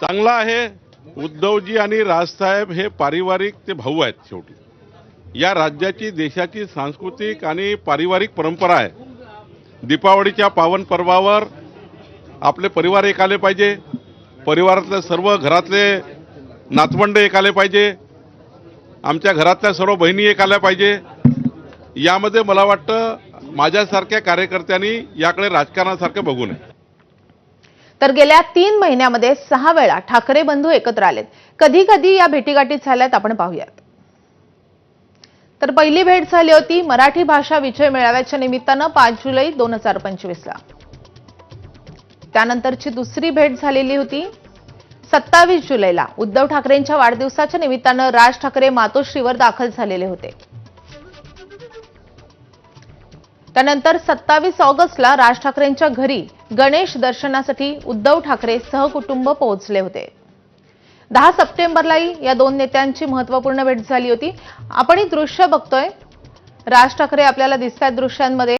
चांगला आहे। उद्धवजी आणि राजसाहेब हे पारिवारिक ते भाऊ आहेत। शेवटी या राज्याची देशाची सांस्कृतिक आणि पारिवारिक परंपरा आहे। दीपावलीच्या पावन पर्वावर आपले परिवार एक आले पाहिजे, परिवारातले सर्व घरातले नातवंड एक आले पाहिजे, आमच्या घरातल्या सर्व बहिणी एक आल्या पाहिजे। यामध्ये मला वाटतं माझ्यासारख्या कार्यकर्त्यांनी याकडे राजकारणासारखे बघू नये। तर गेल्या 3 महिन्यामध्ये 6 वेळा ठाकरे बंधू एकत्र आलेत। कधी कधी या भेटीगाठी झाल्यात, आपण पाहूयात। तर पहिली भेट झाली होती मराठी भाषा विजय मेळाव्याच्या निमित्तानं 5 जुलै 2025 ला। त्यानंतरची दुसरी भेट झालेली होती 27 जुलैला। उद्धव ठाकरेंच्या वाढदिवसाच्या निमित्तानं राज ठाकरे मातोश्रीवर दाखल झालेले होते। त्यानंतर 27 ऑगस्टला राज ठाकरेंच्या घरी गणेश दर्शनासाठी उद्धव ठाकरे सहकुटुंब पोहोचले होते। 10 सप्टेंबरलाही या दोन नेत्यांची महत्त्वपूर्ण भेट झाली होती। आपण ही दृश्य बघतोय, राज ठाकरे आपल्याला दिसतात दृश्यांमध्ये।